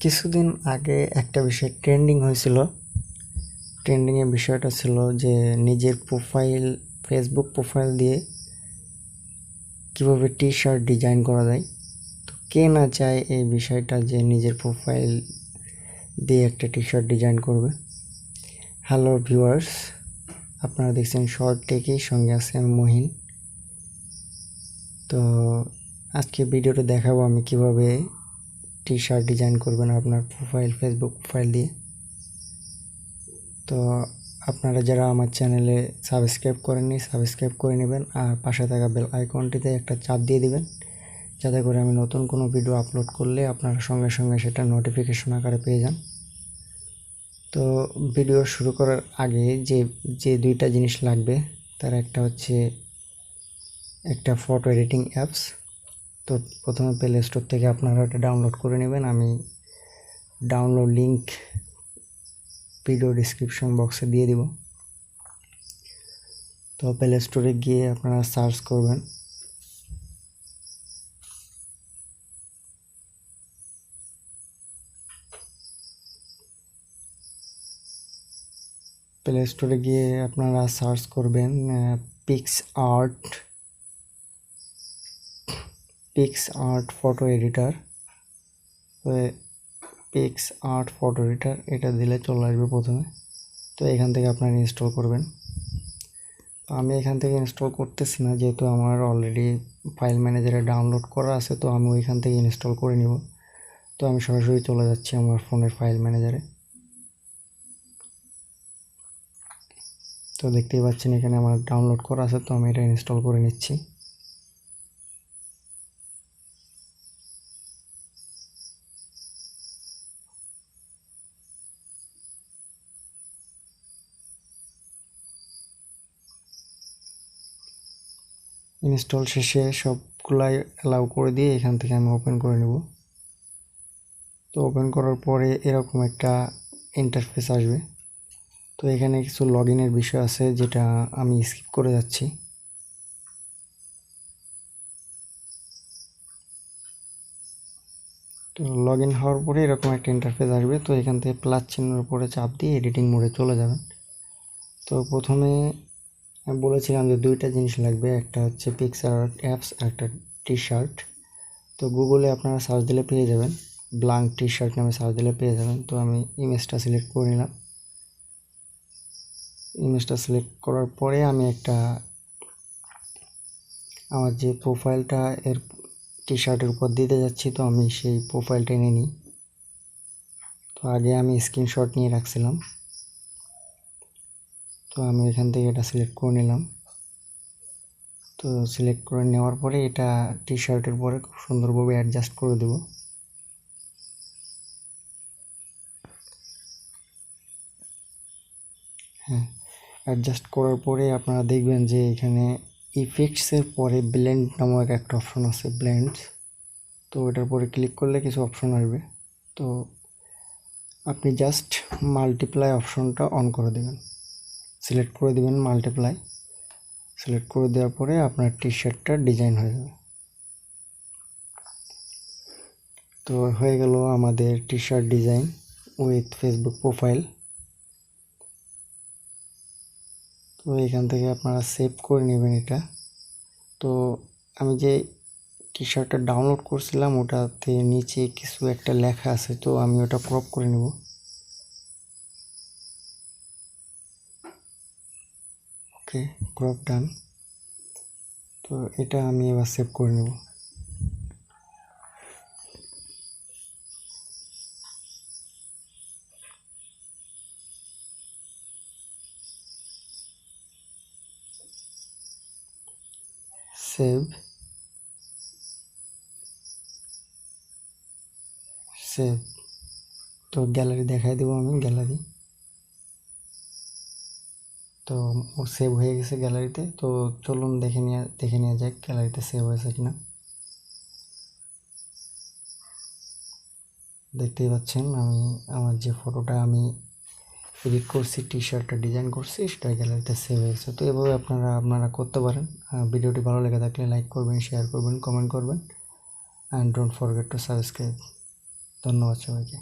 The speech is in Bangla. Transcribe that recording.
কিছুদিন আগে একটা বিষয় ট্রেন্ডিং হয়েছিল। ট্রেন্ডিংয়ের বিষয়টা ছিল যে নিজের প্রোফাইল, ফেসবুক প্রোফাইল দিয়ে কীভাবে টি শার্ট ডিজাইন করা যায়। তো কে না চায় এই বিষয়টা যে নিজের প্রোফাইল দিয়ে একটা টি শার্ট ডিজাইন করবে। হ্যালো ভিউয়ার্স, আপনারা দেখছেন শর্ট টেকি, সঙ্গে আছে আমি মহিন। তো আজকে ভিডিওটা দেখাবো আমি কিভাবে টি শার্ট ডিজাইন করবেন আপনার প্রোফাইল, ফেসবুক প্রোফাইল দিয়ে। তো আপনারা যারা আমার চ্যানেলে সাবস্ক্রাইব করেননি, সাবস্ক্রাইব করে নেবেন, আর পাশে থাকা বেল আইকনটিতে একটা চাপ দিয়ে দিবেন, যাতে করে আমি নতুন কোনো ভিডিও আপলোড করলে আপনারা সঙ্গে সঙ্গে সেটা নোটিফিকেশন আকারে পেয়ে যান। তো ভিডিও শুরু করার আগে যে দুইটা জিনিস লাগবে, তার একটা হচ্ছে একটা ফটো এডিটিং অ্যাপস। তো প্রথমে প্লে স্টোর থেকে আপনারা এটা ডাউনলোড করে নেবেন। আমি ডাউনলোড লিঙ্ক ভিডিও ডিসক্রিপশন বক্সে দিয়ে দিব। তো প্লে স্টোরে গিয়ে আপনারা সার্চ করবেন প্লে স্টোরে গিয়ে আপনারা সার্চ করবেন পিক্স আর্ট ফটো এডিটার। এটা দিলে চলে আসবে প্রথমে। তো এখান থেকে আপনারা ইনস্টল করবেন। তো আমি এখান থেকে ইনস্টল করতেছি না, যেহেতু আমার অলরেডি ফাইল ম্যানেজারে ডাউনলোড করা আছে। তো আমি ওইখান থেকে ইনস্টল করে নিব। তো আমি সরাসরি চলে যাচ্ছি আমার ফোনের ফাইল ম্যানেজারে। তো দেখতেই পাচ্ছেন এখানে আমার ডাউনলোড করা আছে, তো আমি এটা ইনস্টল করে নিচ্ছি। ইনস্টল শেষে সবগুলাই অ্যালাউ করে দিয়ে এখান থেকে আমি ওপেন করে নেব। তো ওপেন করার পরে এরকম একটা ইন্টারফেস আসবে। তো এখানে কিছু লগইনের বিষয় আছে, যেটা আমি স্কিপ করে যাচ্ছি। তো লগ ইন হওয়ার পরে এরকম একটা ইন্টারফেস আসবে। তো এখান থেকে প্লাস চিহ্নের উপরে চাপ দিয়ে এডিটিং মোডে চলে যাবেন। তো প্রথমে আমি বলেছিলাম যে দুইটা জিনিস লাগবে, একটা হচ্ছে পিকচার অ্যাপস আর একটা টি শার্ট। তো গুগলে আপনারা সার্চ দিলে পেয়ে যাবেন, ব্ল্যাঙ্ক টি শার্ট নামে সার্চ দিলে পেয়ে যাবেন। তো আমি ইমেজটা সিলেক্ট করে নিলাম। ইমেজটা সিলেক্ট করার পরে আমি আমার যে প্রোফাইলটা এর টি শার্টের উপর দিতে যাচ্ছি, তো আমি সেই প্রোফাইলটা এনে নিই। তো আগে আমি স্ক্রিনশট নিয়ে রাখছিলাম। তো আমি এখান থেকে এটা সিলেক্ট করে নিলাম। তো সিলেক্ট করে নেওয়ার পরে এটা টি শার্টের পরে খুব সুন্দরভাবে অ্যাডজাস্ট করে দেব। হ্যাঁ, অ্যাডজাস্ট করার পরে আপনারা দেখবেন যে এখানে ইফেক্টসের পরে ব্লেন্ড নামক একটা অপশন আছে, ব্লেন্ডস। তো ওটার পরে ক্লিক করলে কিছু অপশন আসবে। তো আপনি জাস্ট মাল্টিপ্লাই অপশনটা অন করে দেবেন, সিলেক্ট করে দেবেন মাল্টিপ্লাই। সিলেক্ট করে দেওয়ার পরে আপনার টি শার্টটা ডিজাইন হয়ে যাবে। তো হয়ে গেল আমাদের T shirt design with Facebook profile. তো এখান থেকে আপনারা সেভ করে নেবেন এটা। তো আমি যে টি শার্টটা ডাউনলোড করছিলাম, ওটাতে নিচে কিছু একটা লেখা আছে, তো আমি ওটা ক্রপ করে নেব। ওকে, ক্রপ ডান। তো এটা আমি এবার সেভ করে নেব। সেভ তো গ্যালারি দেখাই দেবো আমি, গ্যালারি। তো ও সেভ হয়ে গেছে গ্যালারিতে। তো চলুন দেখে নেওয়া যাক গ্যালারিতে সেভ হয়েছে কিনা। দেখতেই পাচ্ছেন আমি আমার যে ফটোটা আমি এডিট করছি, টি শার্টটা ডিজাইন করছি, সেটা গ্যালারিতে সেভ হয়ে গেছে। তো এভাবে আপনারা করতে পারেন। ভিডিওটি ভালো লেগে থাকলে লাইক করবেন, শেয়ার করবেন, কমেন্ট করবেন, and don't forget to subscribe. ধন্যবাদ সবাইকে।